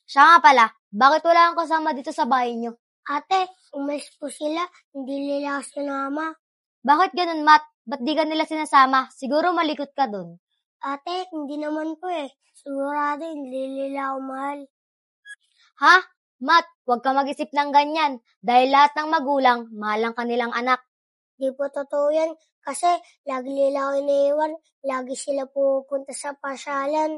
Siya nga pala, bakit wala kang kasama dito sa bahay niyo? Ate, umalis po sila. Hindi nila ako sinama. Bakit ganun, Matt? Ba't di ka nila sinasama? Siguro malikot ka dun. Ate, hindi naman po eh. Sigurado hindi nila ako mahal. Ha? Matt, huwag ka mag-isip ng ganyan. Dahil lahat ng magulang, mahal ang kanilang anak. Di po totoo yan. Kasi lagi nila ako iniiwan. Lagi sila pupunta sa pasyalan.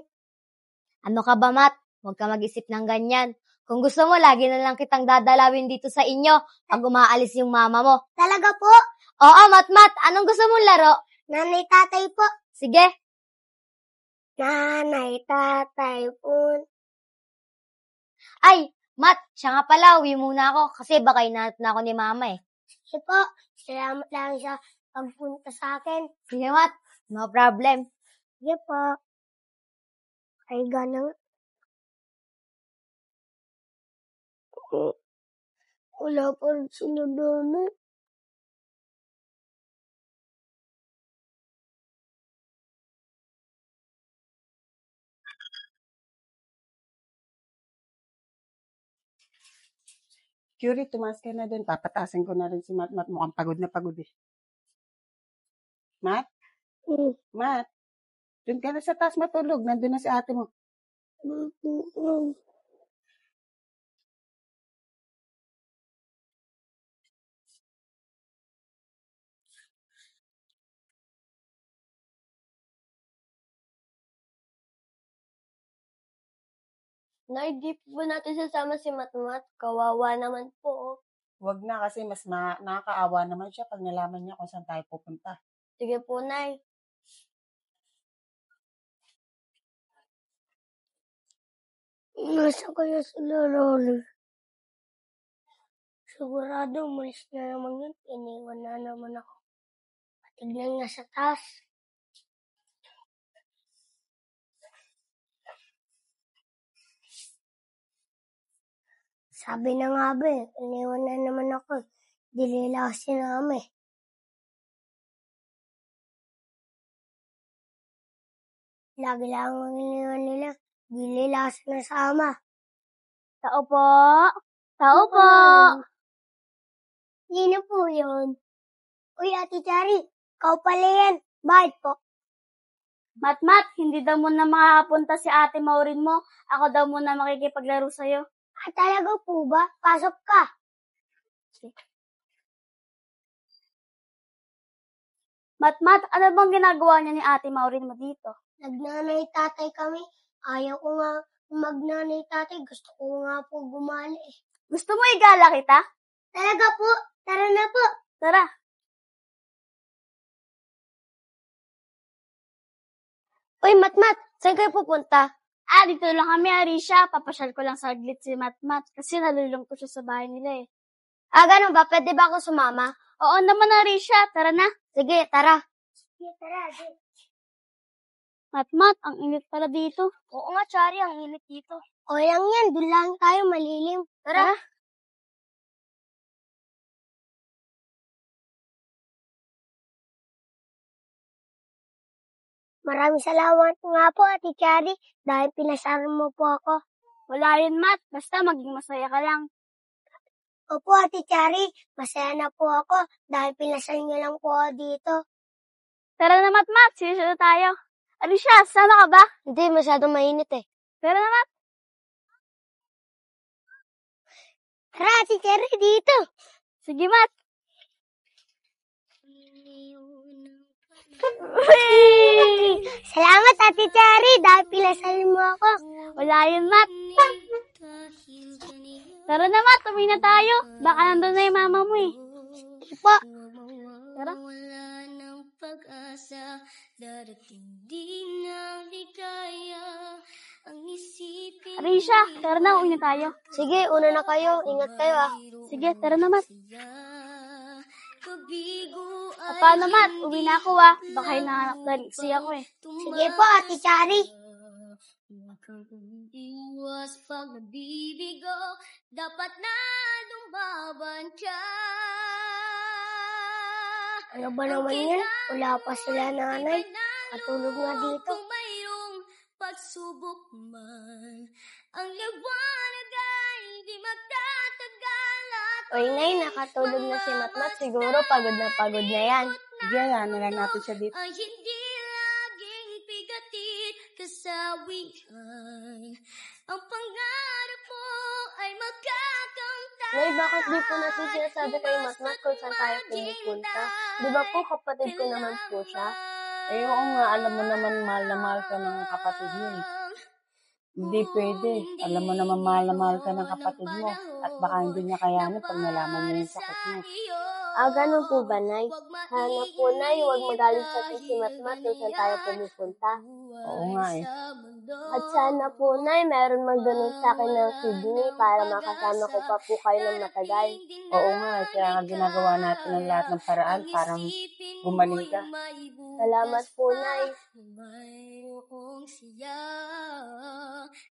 Ano ka ba, Matt? Huwag ka mag-isip ng ganyan. Kung gusto mo, lagi na lang kitang dadalawin dito sa inyo pag umaalis yung mama mo. Talaga po? Oo, Matt, anong gusto mong laro? Nanay, tatay po. Sige. Nanay, tatay po. Ay, Matt, siya nga pala, uwi muna ako kasi baka inahanap na ako ni mama eh. Sige po, salamat lang sa pagpunta sa akin. Sige, Matt, no problem. Sige po. Ay, ganang. Wala pa rin sinadami. Curie, tumaas ka na dun. Papatasin ko na rin si Matt. Mukhang pagod na pagod eh. Matt? Matt? Dun ka na sa taas matulog. Nandun na si ate mo. Nay, di po ba natin sasama si Matmat? Kawawa naman po. Huwag na kasi mas nakakaawa naman siya pag nalaman niya kung saan tayo pupunta. Sige po, Nay. Nasa kaya sila, Lolo? Sigurado, umalis na naman yun. Iniwan na naman ako. Patignan nga sa taas. Sabi na nga ba eh, iniwan na naman ako. Di nila ako sinama eh. Lagi lang ang iniwan nila. Di nila ako sinasama. Tao po. Tao po. Sino po yun? Uy, Ate Chari, ikaw pala yan. Bakit po? Matt, hindi daw muna makakapunta si ate Maureen mo. Ako daw muna makikipaglaro sa'yo. Talaga po ba? Pasok ka. Matt, ano bang ginagawa niya ni ate Maureen mo dito? Nagnanay-tatay kami. Ayaw ko nga magnanay-tatay. Gusto ko nga po gumali eh. Gusto mo igala kita? Talaga po. Tara na po. Tara. Uy, Matmat, saan kayo pupunta? Dito lang kami, Arisha. Papasyal ko lang saglit si Matt kasi nalulungkot siya sa bahay nila eh. Ganun ba? Pwede ba ako sumama? Oo naman, Arisha. Tara na. Sige, tara. Sige, tara. Matt, ang init pala dito. Oo nga, Chari, ang init dito. O lang yan, doon lang tayo malilim. Tara. Maraming salamat nga po, Ate Chari, dahil pinasaran mo po ako. Wala yun, Matt. Basta maging masaya ka lang. Opo, Ate Chari, masaya na po ako dahil pinasaran niyo lang po ako dito. Tara na, Matt. Sinusunod tayo. Arisha, sama ka ba? Hindi, masyadong mainit eh. Tara na, Matt. Tara, Ate Chari, dito. Sige, Matt. Salamat, Ate Chari, dahil pinasaran mo ako. Wala yun, Matt. Tara na, Matt. Uwi na tayo. Baka nandun na yung mama mo eh. Sige po. Tara. Pag-asa, darating din ang ligaya, ang isipin. Arisha, tara na. Uwi na tayo. Sige, una na kayo. Ingat kayo ah. Sige, tara na, Matt. Paano, Matt? Uwi na ako ah. Baka hinahanap na siya ako eh. Sige po, Ate Chari. Iwas pag nabibigo, dapat na lumaban ka. Ano ba naman yan? Wala pa sila nanay. Matulog nga dito. Kung mayroong pagsubok man, ang liwanag ay di magtatagal at Oy, Nay, nakatulog na si Matmat. Siguro pagod na yan. Sige, hayaan na lang natin siya dito. ay hindi laging bigatin kasawian. Ang pangarap mo ay magkakamtan. Nay, bakit di po natin sinasabi kay Matmat kung saan tayo pumupunta? Di ba po kapatid ko naman po siya? Eh, oo nga, alam mo naman mahal na mahal ka ng kapatid mo eh. Hindi pwede. Alam mo naman mahal na mahal ka ng kapatid mo. At baka hindi niya kayanin pag nalaman niya yung sakit mo. Ganun po ba, Nay? Sana po, Nay, huwag magalit sa atin si Matmat kung saan tayo pumupunta. Oo nga eh. At sana po, Nay, meron mag-donate sa akin ng kidney para makasama ko pa po kayo ng matagal. Oo nga, kaya nga ginagawa natin ang lahat ng paraan para gumaling ka. Salamat po, Nay. Mayroong siya